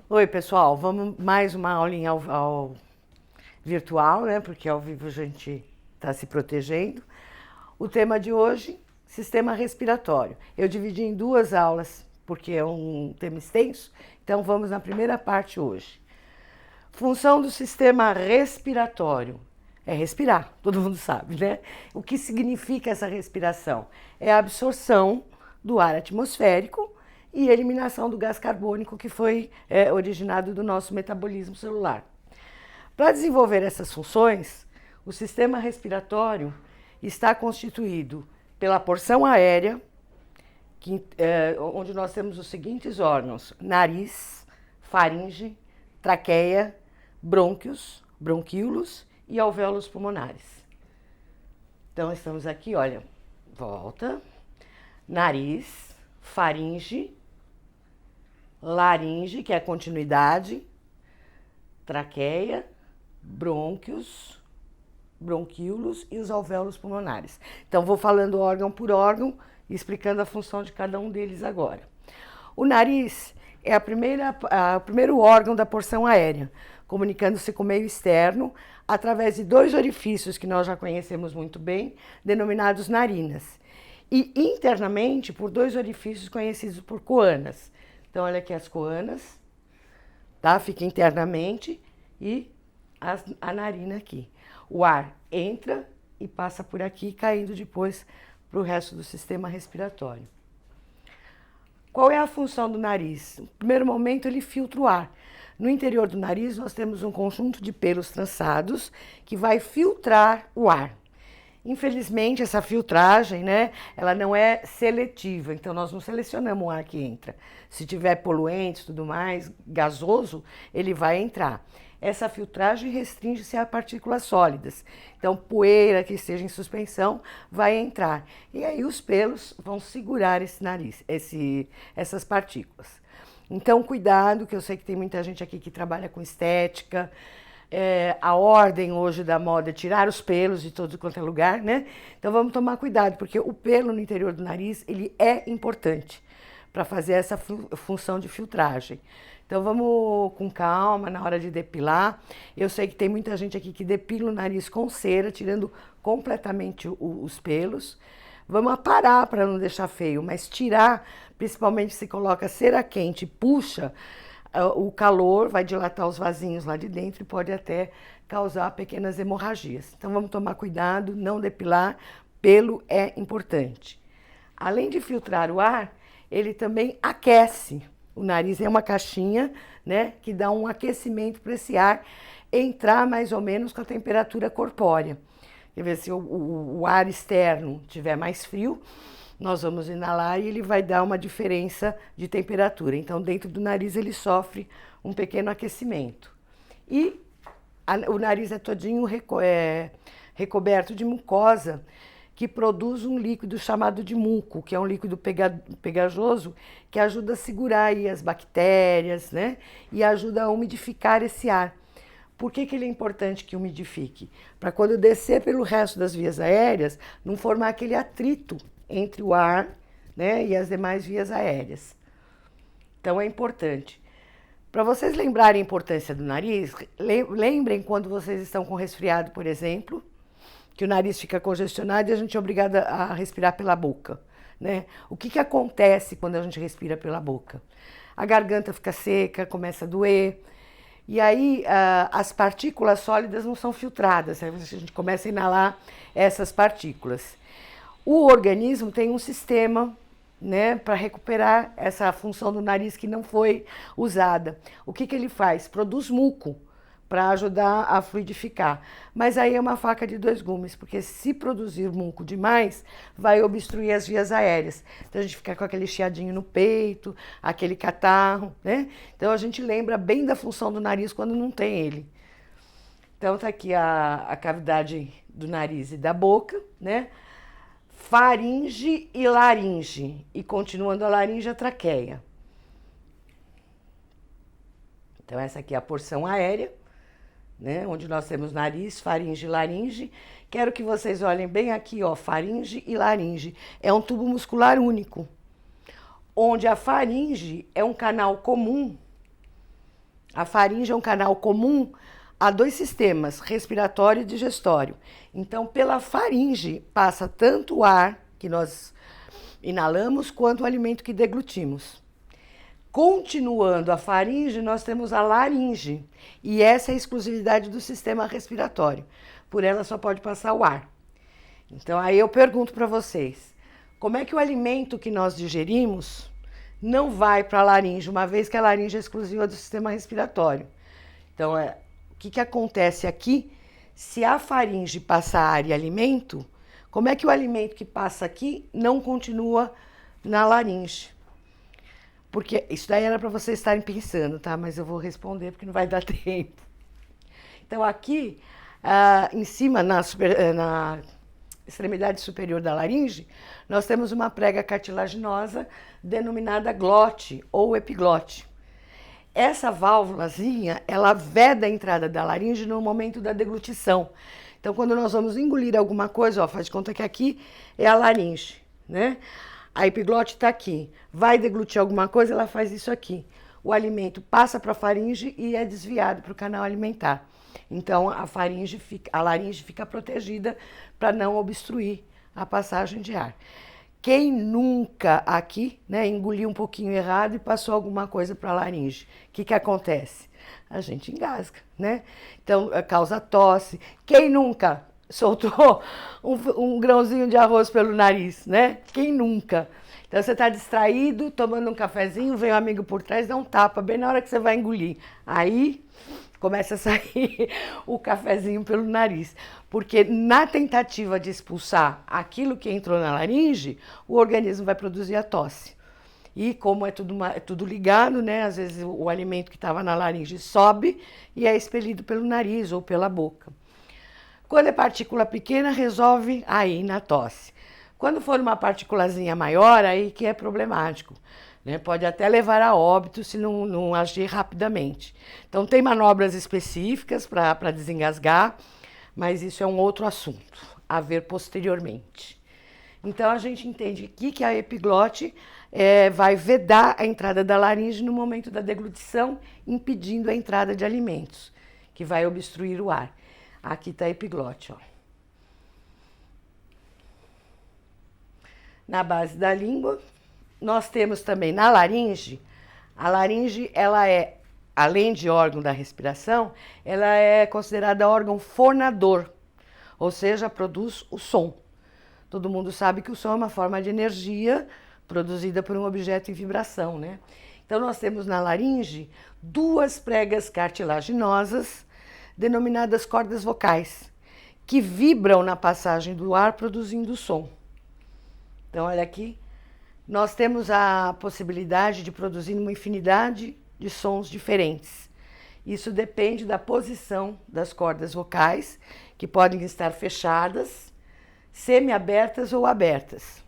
Oi, pessoal, vamos mais uma aulinha virtual, né? Porque ao vivo a gente está se protegendo. O tema de hoje, sistema respiratório. Eu dividi em duas aulas, porque é um tema extenso, então vamos na primeira parte hoje. Função do sistema respiratório. É respirar, todo mundo sabe, né? O que significa essa respiração? É a absorção do ar atmosférico e eliminação do gás carbônico que foi originado do nosso metabolismo celular. Para desenvolver essas funções, o sistema respiratório está constituído pela porção aérea, onde nós temos os seguintes órgãos: nariz, faringe, traqueia, brônquios, bronquíolos e alvéolos pulmonares. Então, estamos aqui, olha, volta, nariz, faringe, laringe, que é a continuidade, traqueia, brônquios, bronquíolos e os alvéolos pulmonares. Então, vou falando órgão por órgão e explicando a função de cada um deles agora. O nariz é o primeiro órgão da porção aérea, comunicando-se com o meio externo através de dois orifícios que nós já conhecemos muito bem, denominados narinas, e internamente por dois orifícios conhecidos por coanas. Então, olha aqui as coanas, tá? Fica internamente e a narina aqui. O ar entra e passa por aqui, caindo depois para o resto do sistema respiratório. Qual é a função do nariz? No primeiro momento, ele filtra o ar. No interior do nariz, nós temos um conjunto de pelos trançados que vai filtrar o ar. Infelizmente, essa filtragem, né, ela não é seletiva, então nós não selecionamos o ar que entra. Se tiver poluentes e tudo mais, gasoso, ele vai entrar. Essa filtragem restringe-se a partículas sólidas. Então, poeira que esteja em suspensão vai entrar. E aí os pelos vão segurar esse nariz, essas partículas. Então, cuidado, que eu sei que tem muita gente aqui que trabalha com estética. A ordem hoje da moda é tirar os pelos de todo quanto é lugar, né? Então, vamos tomar cuidado, porque o pelo no interior do nariz, ele é importante para fazer essa função de filtragem. Então vamos com calma na hora de depilar. Eu sei que tem muita gente aqui que depila o nariz com cera, tirando completamente os pelos. Vamos aparar para não deixar feio, mas tirar, principalmente se coloca cera quente, puxa, o calor vai dilatar os vasinhos lá de dentro e pode até causar pequenas hemorragias. Então vamos tomar cuidado, não depilar, pelo é importante. Além de filtrar o ar, ele também aquece. O nariz é uma caixinha, né, que dá um aquecimento para esse ar entrar mais ou menos com a temperatura corpórea. Quer ver, se o ar externo tiver mais frio, nós vamos inalar e ele vai dar uma diferença de temperatura. Então, dentro do nariz ele sofre um pequeno aquecimento. E o nariz é todinho recoberto de mucosa, que produz um líquido chamado de muco, que é um líquido pegajoso, que ajuda a segurar aí as bactérias, né? E ajuda a umidificar esse ar. Por que ele é importante que umidifique? Para quando descer pelo resto das vias aéreas, não formar aquele atrito entre o ar, né, e as demais vias aéreas. Então é importante. Para vocês lembrarem a importância do nariz, lembrem quando vocês estão com resfriado, por exemplo, que o nariz fica congestionado e a gente é obrigada a respirar pela boca, né? O que acontece quando a gente respira pela boca? A garganta fica seca, começa a doer, e aí as partículas sólidas não são filtradas, aí a gente começa a inalar essas partículas. O organismo tem um sistema, né, para recuperar essa função do nariz que não foi usada. O que ele faz? Produz muco para ajudar a fluidificar. Mas aí é uma faca de dois gumes, porque se produzir muco demais, vai obstruir as vias aéreas. Então a gente fica com aquele chiadinho no peito, aquele catarro, né? Então a gente lembra bem da função do nariz quando não tem ele. Então tá aqui a cavidade do nariz e da boca, né? Faringe e laringe. E continuando a laringe, a traqueia. Então essa aqui é a porção aérea, né, onde nós temos nariz, faringe e laringe. Quero que vocês olhem bem aqui, ó, faringe e laringe. É um tubo muscular único, onde a faringe é um canal comum A faringe é um canal comum a dois sistemas, respiratório e digestório. Então, pela faringe passa tanto o ar que nós inalamos quanto o alimento que deglutimos. Continuando a faringe, nós temos a laringe, e essa é a exclusividade do sistema respiratório. Por ela só pode passar o ar. Então, aí eu pergunto para vocês, como é que o alimento que nós digerimos não vai para a laringe, uma vez que a laringe é exclusiva do sistema respiratório? Então, o que acontece aqui? Se a faringe passa ar e alimento, como é que o alimento que passa aqui não continua na laringe? Porque isso daí era para vocês estarem pensando, tá? Mas eu vou responder porque não vai dar tempo. Então, aqui, em cima, na extremidade superior da laringe, nós temos uma prega cartilaginosa denominada glote ou epiglote. Essa válvulazinha, ela veda a entrada da laringe no momento da deglutição. Então, quando nós vamos engolir alguma coisa, ó, faz de conta que aqui é a laringe, né? A epiglote está aqui. Vai deglutir alguma coisa, ela faz isso aqui. O alimento passa para a faringe e é desviado para o canal alimentar. Então, a laringe fica protegida para não obstruir a passagem de ar. Quem nunca aqui, né, engoliu um pouquinho errado e passou alguma coisa para a laringe? O que acontece? A gente engasga, né? Então, causa tosse. Quem nunca soltou um grãozinho de arroz pelo nariz, né? Quem nunca? Então, você está distraído, tomando um cafezinho, vem um amigo por trás, dá um tapa bem na hora que você vai engolir. Aí começa a sair o cafezinho pelo nariz. Porque na tentativa de expulsar aquilo que entrou na laringe, o organismo vai produzir a tosse. E como é tudo ligado, né? Às vezes o alimento que estava na laringe sobe e é expelido pelo nariz ou pela boca. Quando é partícula pequena, resolve aí na tosse. Quando for uma partículazinha maior, aí que é problemático, né? Pode até levar a óbito se não agir rapidamente. Então, tem manobras específicas para desengasgar, mas isso é um outro assunto, a ver posteriormente. Então, a gente entende aqui que a epiglote vai vedar a entrada da laringe no momento da deglutição, impedindo a entrada de alimentos, que vai obstruir o ar. Aqui está a epiglote, ó. Na base da língua, nós temos também na laringe. A laringe, ela é, além de órgão da respiração, ela é considerada órgão fonador, ou seja, produz o som. Todo mundo sabe que o som é uma forma de energia produzida por um objeto em vibração, né? Então, nós temos na laringe duas pregas cartilaginosas, denominadas cordas vocais, que vibram na passagem do ar, produzindo som. Então, olha aqui, nós temos a possibilidade de produzir uma infinidade de sons diferentes. Isso depende da posição das cordas vocais, que podem estar fechadas, semi-abertas ou abertas.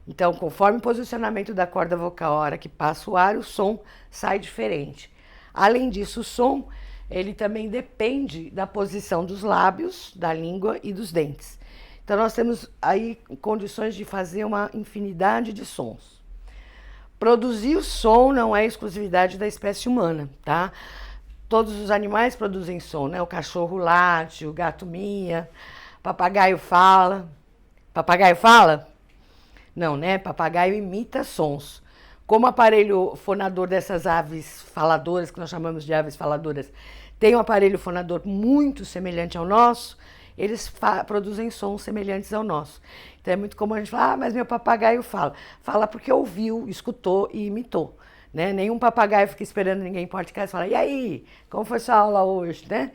Então, conforme o posicionamento da corda vocal, a hora que passa o ar, o som sai diferente. Além disso, o som, ele também depende da posição dos lábios, da língua e dos dentes. Então, nós temos aí condições de fazer uma infinidade de sons. Produzir o som não é exclusividade da espécie humana, tá? Todos os animais produzem som, né? O cachorro late, o gato mia, papagaio fala. Papagaio fala? Não, né? Papagaio imita sons. Como aparelho fonador dessas aves faladoras, que nós chamamos de aves faladoras, tem um aparelho fonador muito semelhante ao nosso, eles produzem sons semelhantes ao nosso. Então é muito comum a gente falar, mas meu papagaio fala. Fala porque ouviu, escutou e imitou, né? Nenhum papagaio fica esperando ninguém em porta de casa e fala, e aí, como foi sua aula hoje, né?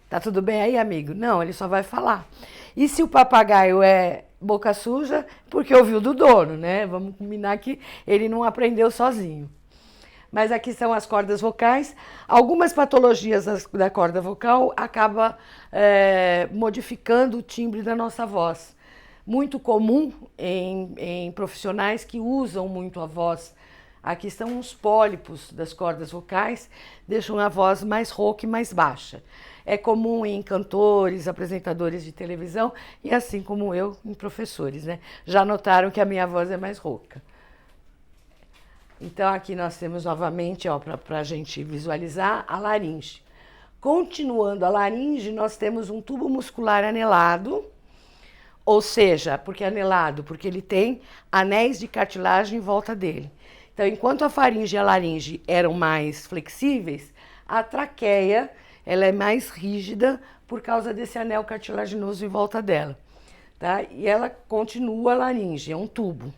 Tá tudo bem aí, amigo? Não, ele só vai falar. E se o papagaio é boca suja, porque ouviu do dono, né? Vamos combinar que ele não aprendeu sozinho. Mas aqui são as cordas vocais. Algumas patologias da corda vocal acabam modificando o timbre da nossa voz. Muito comum em profissionais que usam muito a voz. Aqui estão os pólipos das cordas vocais, deixam a voz mais rouca e mais baixa. É comum em cantores, apresentadores de televisão e assim como eu, em professores, né? Já notaram que a minha voz é mais rouca. Então, aqui nós temos novamente, ó, para a gente visualizar, a laringe. Continuando a laringe, nós temos um tubo muscular anelado, ou seja, por que anelado? Porque ele tem anéis de cartilagem em volta dele. Então, enquanto a faringe e a laringe eram mais flexíveis, a traqueia ela é mais rígida por causa desse anel cartilaginoso em volta dela. Tá? E ela continua a laringe, é um tubo.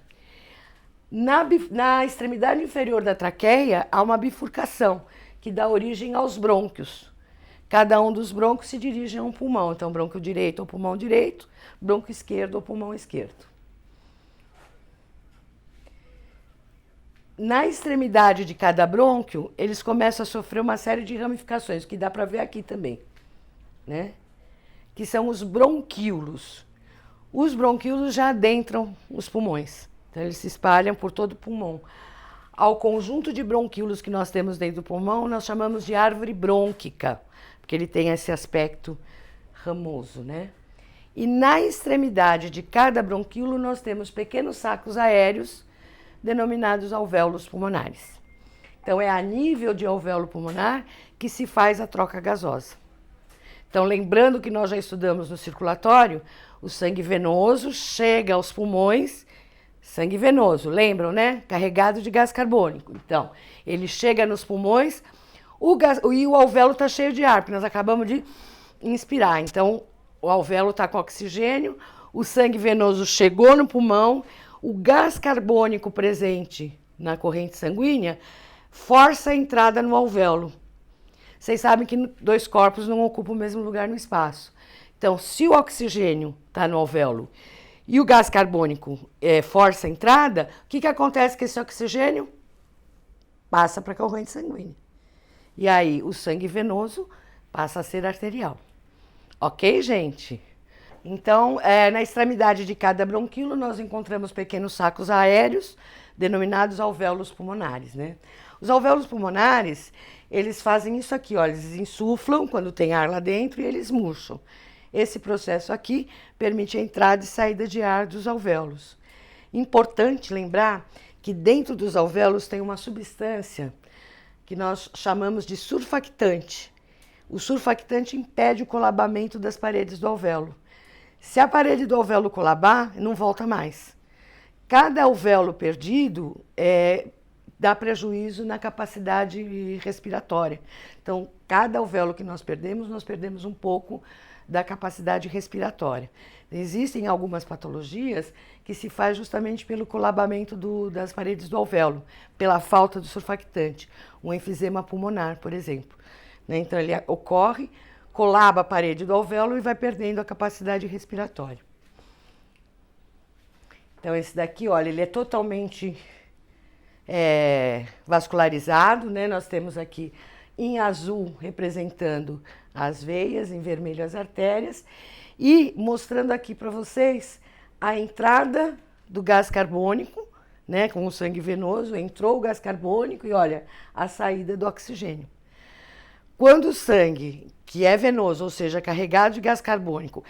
Na extremidade inferior da traqueia, há uma bifurcação, que dá origem aos brônquios. Cada um dos brônquios se dirige a um pulmão. Então, brônquio direito ao pulmão direito, brônquio esquerdo ao pulmão esquerdo. Na extremidade de cada brônquio, eles começam a sofrer uma série de ramificações, que dá para ver aqui também, né? Que são os bronquíolos. Os bronquíolos já adentram os pulmões, então eles se espalham por todo o pulmão. Ao conjunto de bronquíolos que nós temos dentro do pulmão, nós chamamos de árvore brônquica, porque ele tem esse aspecto ramoso, né? E na extremidade de cada bronquíolo nós temos pequenos sacos aéreos, denominados alvéolos pulmonares. Então, é a nível de alvéolo pulmonar que se faz a troca gasosa. Então, lembrando que nós já estudamos no circulatório, o sangue venoso chega aos pulmões, sangue venoso, lembram, né? Carregado de gás carbônico. Então, ele chega nos pulmões e o alvéolo está cheio de ar, porque nós acabamos de inspirar. Então, o alvéolo está com oxigênio, o sangue venoso chegou no pulmão, o gás carbônico presente na corrente sanguínea força a entrada no alvéolo. Vocês sabem que dois corpos não ocupam o mesmo lugar no espaço. Então, se o oxigênio está no alvéolo e o gás carbônico força a entrada, o que acontece com esse oxigênio? Passa para a corrente sanguínea. E aí, o sangue venoso passa a ser arterial. Ok, gente? Então, na extremidade de cada bronquíolo, nós encontramos pequenos sacos aéreos, denominados alvéolos pulmonares, né? Os alvéolos pulmonares, eles fazem isso aqui, ó, eles insuflam quando tem ar lá dentro e eles murcham. Esse processo aqui permite a entrada e saída de ar dos alvéolos. Importante lembrar que dentro dos alvéolos tem uma substância que nós chamamos de surfactante. O surfactante impede o colabamento das paredes do alvéolo. Se a parede do alvéolo colabar, não volta mais. Cada alvéolo perdido dá prejuízo na capacidade respiratória. Então, cada alvéolo que nós perdemos um pouco da capacidade respiratória. Existem algumas patologias que se faz justamente pelo colabamento das paredes do alvéolo, pela falta do surfactante. Um enfisema pulmonar, por exemplo. Então, ele ocorre, colaba a parede do alvéolo e vai perdendo a capacidade respiratória. Então, esse daqui, olha, ele é totalmente vascularizado, né? Nós temos aqui em azul representando as veias, em vermelho as artérias, e mostrando aqui para vocês a entrada do gás carbônico, né? Com o sangue venoso, entrou o gás carbônico e olha, a saída do oxigênio. Quando o sangue, que é venoso, ou seja, carregado de gás carbônico,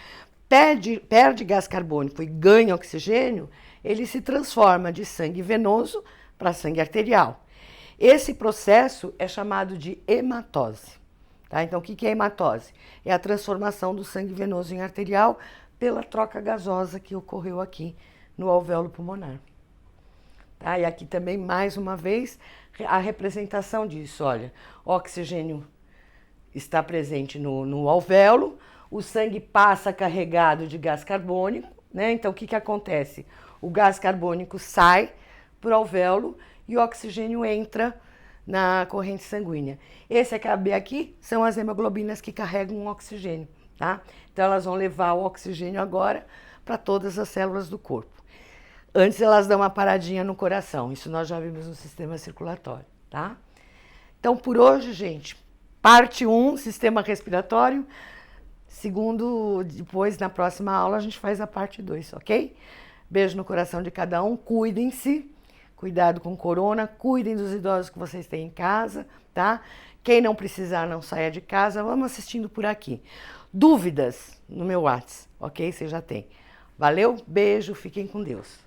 perde gás carbônico e ganha oxigênio, ele se transforma de sangue venoso para sangue arterial. Esse processo é chamado de hematose. Tá? Então, o que é hematose? É a transformação do sangue venoso em arterial pela troca gasosa que ocorreu aqui no alvéolo pulmonar. Tá? E aqui também, mais uma vez, a representação disso. Olha, o oxigênio está presente no alvéolo, o sangue passa carregado de gás carbônico, né? Então, o que acontece? O gás carbônico sai para o alvéolo e o oxigênio entra na corrente sanguínea. Esse AB aqui são as hemoglobinas que carregam o oxigênio, tá? Então, elas vão levar o oxigênio agora para todas as células do corpo. Antes, elas dão uma paradinha no coração. Isso nós já vimos no sistema circulatório, tá? Então, por hoje, gente, parte 1, sistema respiratório. Segundo, depois, na próxima aula, a gente faz a parte 2, ok? Beijo no coração de cada um, cuidem-se, cuidado com corona, cuidem dos idosos que vocês têm em casa, tá? Quem não precisar, não saia de casa, vamos assistindo por aqui. Dúvidas no meu WhatsApp, ok? Você já tem. Valeu, beijo, fiquem com Deus.